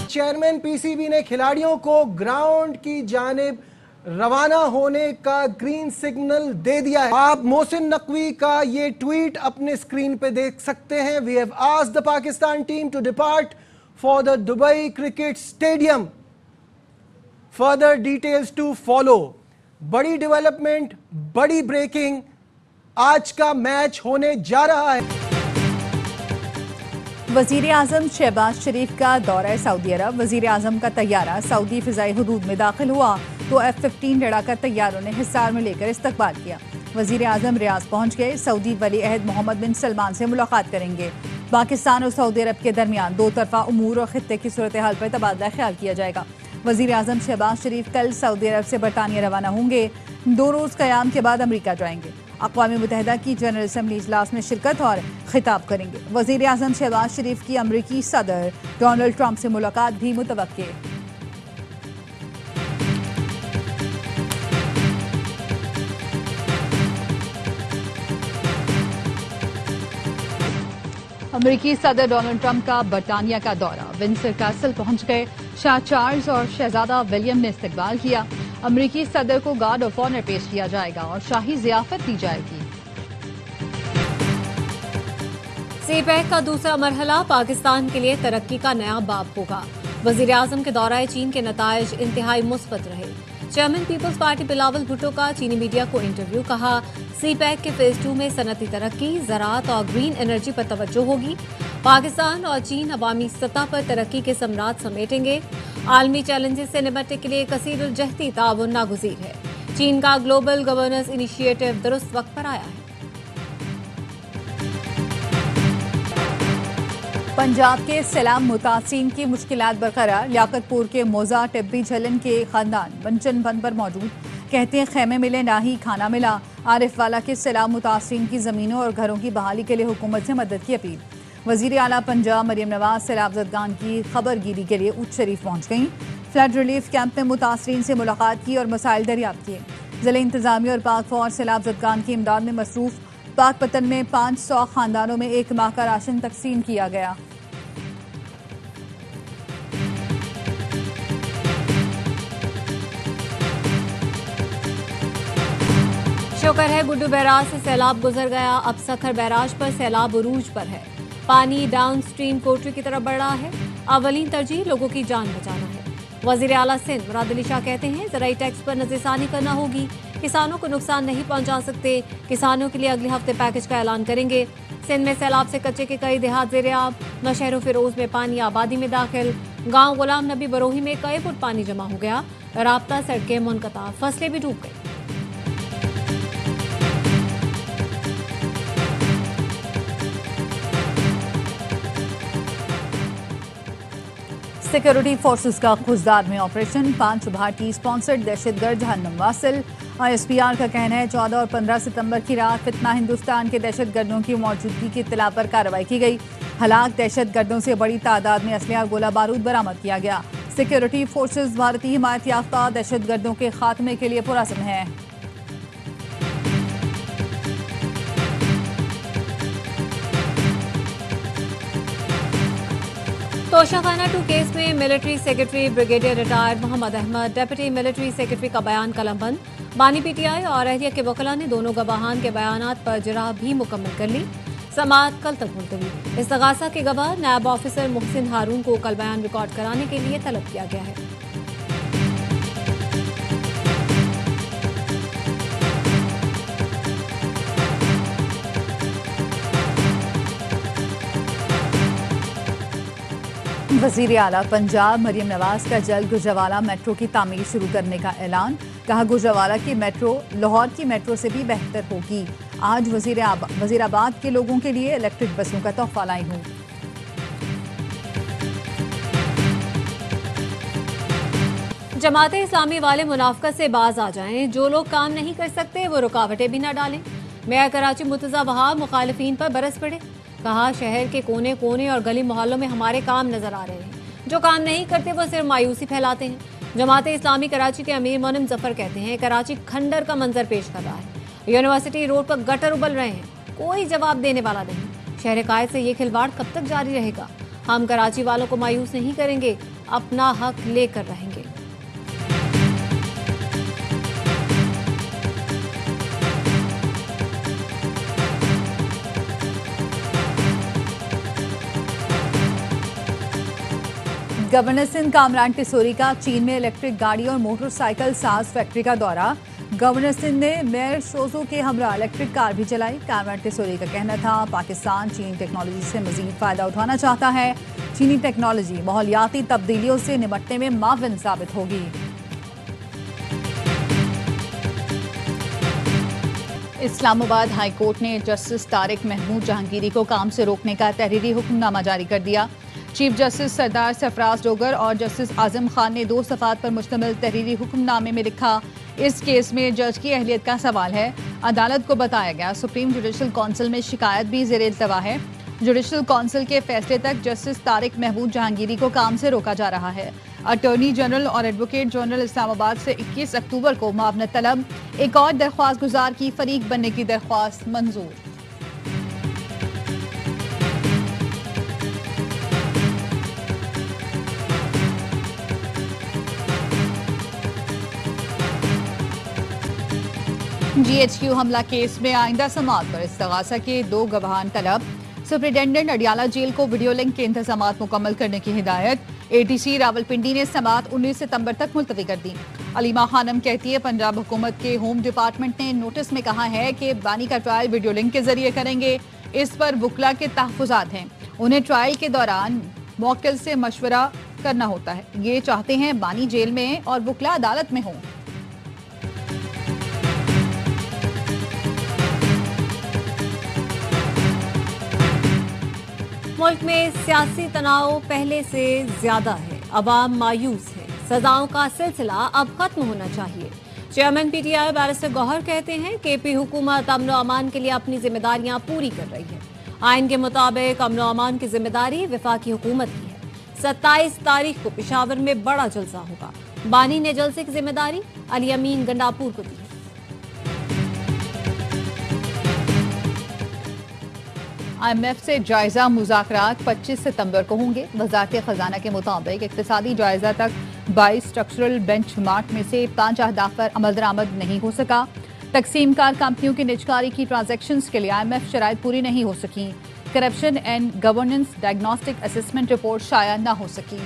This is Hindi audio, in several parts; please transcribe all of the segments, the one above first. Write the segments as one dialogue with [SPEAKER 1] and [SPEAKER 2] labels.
[SPEAKER 1] चेयरमैन पीसीबी ने खिलाड़ियों को ग्राउंड की जानिब रवाना होने का ग्रीन सिग्नल दे दिया है। आप मोहसिन नकवी का ये ट्वीट अपने स्क्रीन पे देख सकते हैं। We have asked the Pakistan team to depart for the Dubai cricket stadium, further details to follow. बड़ी डेवलपमेंट, बड़ी ब्रेकिंग, आज का मैच होने जा रहा है।
[SPEAKER 2] वजीर आजम शहबाज शरीफ का दौरा सऊदी अरब। वजीर आजम का तैयारा सऊदी फिजाई हुदूद में दाखिल हुआ तो F-15 लड़ाकर तैयारों ने हिसार में लेकर इस्तकबाल किया। वजीर आजम रियाज पहुंच गए। सऊदी वली अहद मोहम्मद बिन सलमान से मुलाकात करेंगे। पाकिस्तान और सऊदी अरब के दरमियान दो तरफा उमूर और खित्ते की सूरत हाल पर तबादला ख्याल किया जाएगा। वजीर आजम शहबाज शरीफ कल सऊदी अरब से बरतानिया रवाना होंगे। 2 रोज कयाम के बाद अमरीका जाएंगे। अक़वाम मुत्तहिदा की जनरल असम्बली इजलास में शिरकत और खिताब करेंगे। वजीर आजम शहबाज शरीफ की अमरीकी सदर डोनाल्ड ट्रंप से मुलाकात भी मुतवक्के। अमरीकी सदर डोनाल्ड ट्रंप का बरतानिया का दौरा। विंडसर कैसल पहुंच गए। शाह चार्ल्स और शहजादा विलियम ने इस्तकबाल किया। अमरीकी सदर को गार्ड ऑफ ऑनर पेश किया जाएगा और शाही जियाफत दी जाएगी।
[SPEAKER 3] सीपैक का दूसरा मरहला पाकिस्तान के लिए तरक्की का नया बाब होगा। वजीर आजम के दौराए चीन के नताइज इंतहाई मुस्बत रहे। चेयरमैन पीपल्स पार्टी बिलावल भुट्टो का चीनी मीडिया को इंटरव्यू। कहा, सीपैक के फेज 2 में सनती तरक्की, ज़राअत और ग्रीन एनर्जी पर तवज्जो होगी। पाकिस्तान और चीन अवामी सतह पर तरक्की के सम्राट समेटेंगे। आलमी चैलेंजेस से निपटने के लिए कसीरुल जहती ताउन नागुज़ीर है। चीन का ग्लोबल गवर्नेंस इनिशिएटिव दुरुस्त वक्त पर आया है।
[SPEAKER 2] पंजाब के सैलाब मुतासिरीन की मुश्किलात बरकरार। लियाकतपुर के मोजा टिब्बी झलन के खानदान बंचन बंद पर मौजूद। कहते हैं खैमे मिले ना ही खाना मिला। आरिफ वाला के सैलाब मुतासिरीन की ज़मीनों और घरों की बहाली के लिए हुकूमत से मदद की अपील। वज़ीर आला पंजाब मरियम नवाज सैलाब ज़दगान की खबरगिरी के लिए उच्च शरीफ पहुँच गईं। फ्लड रिलीफ कैंप में मुतासिरीन से मुलाकात की और मसाइल दरियाफ्त किए। ज़िला इंतज़ामिया और पाक फौज सैलाब ज़दगान की इमदाद में मसरूफ़। पाकपतन में 500 खानदानों में 1 माह का राशन तकसीम किया गया।
[SPEAKER 3] शुक्र है गुड्डू बैराज से सैलाब गुजर गया। अब सखर बैराज पर सैलाब उरूज पर है। पानी डाउन स्ट्रीम कोटरी की तरफ बढ़ रहा है। अवलीन तरजीह लोगों की जान बचाना है। वजीर आला सिंध मुराद अली शाह कहते हैं, ज़राई टैक्स पर नज़रसानी करना होगी। किसानों को नुकसान नहीं पहुंचा सकते। किसानों के लिए अगले हफ्ते पैकेज का ऐलान करेंगे। सिंध में सैलाब से कच्चे के कई देहात ज़ेर-ए-आब। नौशहर फिरोज में पानी आबादी में दाखिल। गाँव गुलाम नबी बरोही में कई फुट पानी जमा हो गया। राब्ता सड़कें मुनक़ता, फसलें भी डूब गई।
[SPEAKER 2] सिक्योरिटी फोर्सेस का खुजदार में ऑपरेशन। 5 भारतीय स्पॉन्सर्ड दहशतगर्द जहन्नम वासिल। ISPR का कहना है 14 और 15 सितंबर की रात फितना हिंदुस्तान के दहशतगर्दों की मौजूदगी की इत्तला पर कार्रवाई की गई। हलाक दहशतगर्दों से बड़ी तादाद में असलहा और गोला बारूद बरामद किया गया। सिक्योरिटी फोर्सेस भारतीय हिमायत याफ्ता दहशतगर्दों के खात्मे के लिए पुरअज़्म है।
[SPEAKER 3] तोशाखाना 2 केस में military secretary brigadier retired Mohammad Ahmad, deputy military secretary का बयान कलमबंद। बानी PTI और अहलिया के वकला ने दोनों गवाहान के बयानात पर जराह भी मुकम्मल कर ली। समाअत कल तक मुलतवी। इस्तगासा के गवाह नायब ऑफिसर मुहसिन हारून को कल बयान रिकॉर्ड कराने के लिए तलब किया गया है।
[SPEAKER 2] वज़ीर आला पंजाब मरियम नवाज का जल्द गुजरावाला मेट्रो की तामीर शुरू करने का ऐलान। कहा, गुजरावाला की मेट्रो लाहौर की मेट्रो से भी बेहतर होगी। आज वज़ीराबाद के लोगों के लिए इलेक्ट्रिक बसों का तोहफा लाई हूँ।
[SPEAKER 3] जमाते इस्लामी वाले मुनाफकत से बाज आ जाएं। जो लोग काम नहीं कर सकते वो रुकावटें भी न डालें। मेयर कराची मुर्तज़ा वहाब मुखालिफिन पर बरस पड़े। कहा, शहर के कोने कोने और गली मोहल्लों में हमारे काम नजर आ रहे हैं। जो काम नहीं करते वो सिर्फ मायूसी फैलाते हैं। जमाते इस्लामी कराची के अमीर मोनम जफर कहते हैं, कराची खंडर का मंजर पेश कर रहा है। यूनिवर्सिटी रोड पर गटर उबल रहे हैं, कोई जवाब देने वाला नहीं। शहर कायद से ये खिलवाड़ कब तक जारी रहेगा? हम कराची वालों को मायूस नहीं करेंगे, अपना हक लेकर रहेंगे।
[SPEAKER 2] गवर्नर सिंध कामरान टिसोरी का चीन में इलेक्ट्रिक गाड़ी और मोटरसाइकिल साज फैक्ट्री का दौरा। गवर्नर सिंध ने मेयर शोजो के हमरा इलेक्ट्रिक कार भी चलाई। कामरान टिसोरी का कहना था पाकिस्तान चीन टेक्नोलॉजी से मजीद फायदा उठाना चाहता है। चीनी टेक्नोलॉजी माहौलियाती तब्दीलियों से निपटने में माविन साबित होगी। इस्लामाबाद हाई कोर्ट ने जस्टिस तारिक महमूद जहांगीरी को काम से रोकने का तहरीरी हुक्मनामा जारी कर दिया। चीफ जस्टिस सरदार सरफराज डोगर और जस्टिस आजम खान ने 2 सफ़ात पर मुश्तमिल तहरीरी हुक्मनामे में लिखा, इस केस में जज की अहलियत का सवाल है। अदालत को बताया गया सुप्रीम जुडिशल काउंसिल में शिकायत भी ज़ेर-ए-इल्तवा है। जुडिशल काउंसिल के फैसले तक जस्टिस तारिक महमूद जहांगीरी को काम से रोका जा रहा है। अटॉर्नी जनरल और एडवोकेट जनरल इस्लामाबाद से 21 अक्टूबर को मुआवनत तलब। एक और दरख्वास्त गुजार की फरीक बनने की दरख्वास्त मंजूर। GHQ हमला केस में आइंदा समाअत पर इस्तगासा के 2 गवाहान तलब। सुप्रिंटेंडेंट अडियाला जेल को वीडियो लिंक के इंतजामात मुकम्मल करने की हिदायत। ATC रावलपिंडी ने समाअत 19 सितंबर तक मुलतवी कर दी। अलीमा खानम कहती है पंजाब हुकूमत के होम डिपार्टमेंट ने नोटिस में कहा है कि बानी का ट्रायल वीडियो लिंक के जरिए करेंगे। इस पर वुकला के तहफ़्फ़ुज़ात हैं, उन्हें ट्रायल के दौरान मौक्किल से मशवरा करना होता है। ये चाहते हैं बानी जेल में और वुकला अदालत में हों।
[SPEAKER 3] मुल्क में सियासी तनाव पहले से ज्यादा है, अवाम मायूस है, सजाओं का सिलसिला अब खत्म होना चाहिए। चेयरमैन PTI बैरिस्टर गौहर कहते हैं KP हुकूमत अमन और अमान के लिए अपनी जिम्मेदारियां पूरी कर रही है। आइन के मुताबिक अमन और अमान की जिम्मेदारी वफाकी हुकूमत की है। 27 तारीख को पेशावर में बड़ा जलसा होगा। बानी ने जलसे की जिम्मेदारी अली अमीन गंडापुर को दी है।
[SPEAKER 2] IMF से जायजा मुज़ाकरात 25 सितंबर को होंगे। वज़ारत खजाना के मुताबिक इक़्तिसादी जायजा तक 22 स्ट्रक्चरल बेंचमार्क में से 5 अहदाफ पर अमल दरामद नहीं हो सका। तकसीम कार कंपनियों की निजकारी की ट्रांजैक्शंस के लिए IMF शराइत पूरी नहीं हो सकी। Corruption and governance diagnostic assessment report शाया न हो सकी।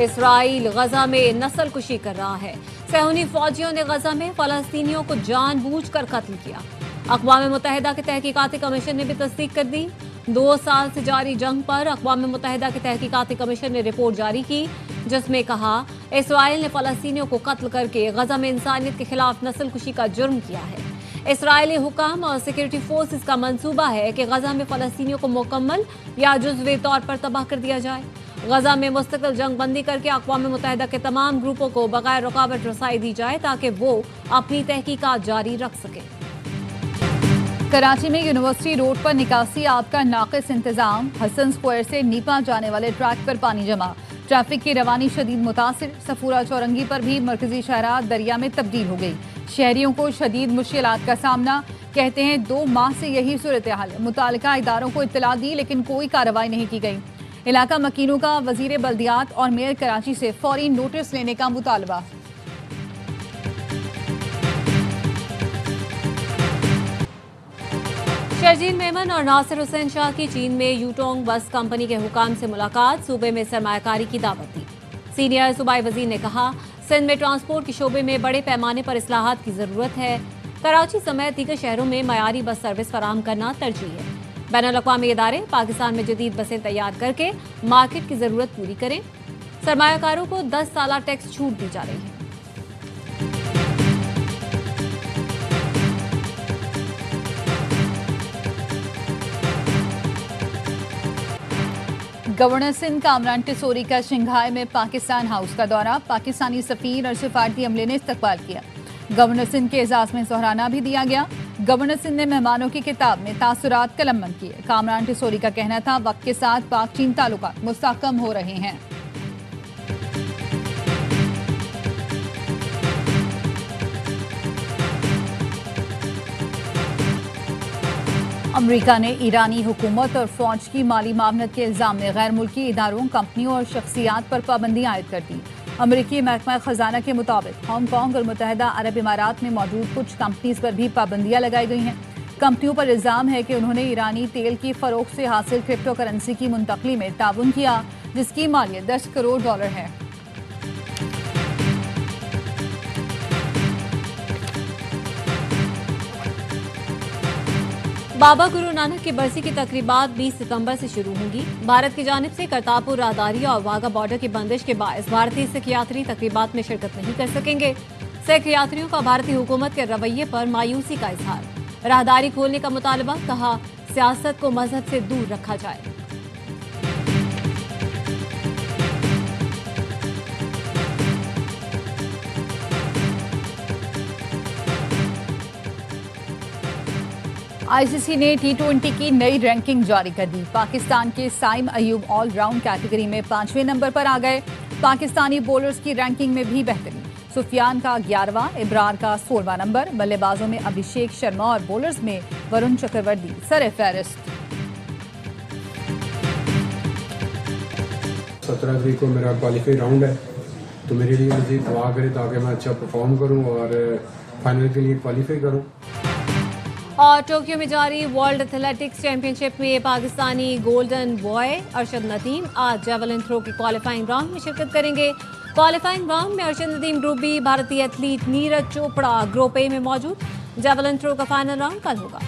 [SPEAKER 3] इसराइल गजा में नस्ल कुशी कर रहा है। सहूनी फौजियों ने गजा में फलस्तीनियों को जानबूझकर कत्ल किया। अक़वाम मुत्तहिदा के तहकीकाती कमीशन ने भी तस्दीक कर दी। 2 साल से जारी जंग पर अक़वाम मुत्तहिदा के तहकीकाती कमीशन ने रिपोर्ट जारी की, जिसमें कहा इसराइल ने फलस्तीनियों को कत्ल करके गजा में इंसानियत के खिलाफ नस्ल कुशी का जुर्म किया है। इसराइली हुकाम और सिक्योरिटी फोर्सेस का मंसूबा है कि गजा में फलस्तीनियों को मुकम्मल या जुज़वी तौर पर तबाह कर दिया जाए। गजा में मुस्तकिल जंग बंदी करके अक़वाम मुत्तहिदा के तमाम ग्रुपों को बगैर रुकावट रसाई दी जाए ताकि वो अपनी तहकीकात जारी रख सके।
[SPEAKER 2] कराची में यूनिवर्सिटी रोड पर निकासी आब का नाक़िस इंतजाम। हसन स्क्वायर से नीपा जाने वाले ट्रैक पर पानी जमा। ट्रैफिक की रवानी शदीद मुतासिर। सफूरा चौरंगी पर भी मरकजी शहरा दरिया में तब्दील हो गई। शहरियों को शदीद मुश्किलात का सामना। कहते हैं 2 माह से यही सूरत हाल है। मुतालिका इदारों को इत्तला दी लेकिन कोई कार्रवाई नहीं की गई। इलाका मकीनों का वजीर बल्दियात और मेयर कराची से फौरी नोटिस लेने का मुतालबा।
[SPEAKER 3] शर्जील मेमन और नासिर हुसैन शाह की चीन में यूटोंग बस कंपनी के हुकाम से मुलाकात। सूबे में सरमायाकारी की दावत दी। सीनियर सूबाई वजीर ने कहा सिंध में ट्रांसपोर्ट के शोबे में बड़े पैमाने पर इस्लाहात की जरूरत है। कराची समेत दीगर शहरों में मयारी बस सर्विस फराहम करना तरजीह है। बैनुल-अक़वामी इदारे पाकिस्तान में जदीद बसें तैयार करके मार्केट की जरूरत पूरी करें। सरमायाकारों को 10 साला टैक्स छूट दी जा रही है।
[SPEAKER 2] गवर्नर सिंध कामरान टिसोरी का शंघाई में पाकिस्तान हाउस का दौरा। पाकिस्तानी सफीर और सिफारती अमले ने इस्तकबाल किया। गवर्नर सिंध के एजाज में सोहराना भी दिया गया। गवर्नर सिंध ने मेहमानों की किताब में तासुरात कलमबंद किए। कामरान टिसोरी का कहना था वक्त के साथ पाक चीन ताल्लुकात मुस्तहकम हो रहे हैं। अमेरिका ने ईरानी हुकूमत और फौज की माली मामलत के इल्जाम में गैर मुल्की इदारों, कंपनियों और शख्सियात पर पाबंदी आयद कर दी। अमेरिकी महकमा खजाना के मुताबिक हांगकांग और मुत्तहदा अरब इमारात में मौजूद कुछ कंपनीज पर भी पाबंदियां लगाई गई हैं। कंपनियों पर इल्जाम है कि उन्होंने ईरानी तेल की फरोख्त से हासिल क्रिप्टो करेंसी की मुंतकली में ताउन किया, जिसकी मालियत $10 करोड़ है।
[SPEAKER 3] बाबा गुरु नानक की बरसी की तकरीबात 20 सितंबर से शुरू होंगी। भारत की जानिब से करतारपुर राहदारी और वाघा बॉर्डर की बंदिश के बायस भारतीय सिख यात्री तकरीबात में शिरकत नहीं कर सकेंगे। सिख यात्रियों का भारतीय हुकूमत के रवैये पर मायूसी का इजहार। राहदारी खोलने का मुतालबा, कहा सियासत को मजहब से दूर रखा जाए।
[SPEAKER 2] आईसीसी ने T20 की नई रैंकिंग जारी कर दी। पाकिस्तान के साइम अयूब ऑलराउंड कैटेगरी में 5वें नंबर पर आ गए। पाकिस्तानी बॉलर्स की रैंकिंग में भी बेहतरी। सुफियान का 11वां, इब्रार का 16वां नंबर। बल्लेबाजों में अभिषेक शर्मा और बॉलर्स में वरुण चक्रवर्ती सर फहरिस्त।
[SPEAKER 4] 17 तारीख को मेरा क्वालिफाई राउंड है, तो मेरे लिए मज़ीद दुआ करें ताकि मैं अच्छा परफॉर्म करूं और फाइनल के लिए क्वालिफाई करूं।
[SPEAKER 3] और टोक्यो में जारी वर्ल्ड एथलेटिक्स चैंपियनशिप में पाकिस्तानी गोल्डन बॉय अरशद नदीम आज जेवलिन थ्रो के क्वालिफाइंग राउंड में शिरकत करेंगे। क्वालिफाइंग राउंड में अरशद नदीम ग्रुप बी, भारतीय athlete Neeraj Chopra group A में मौजूद। जेवलिन थ्रो का फाइनल राउंड कल होगा।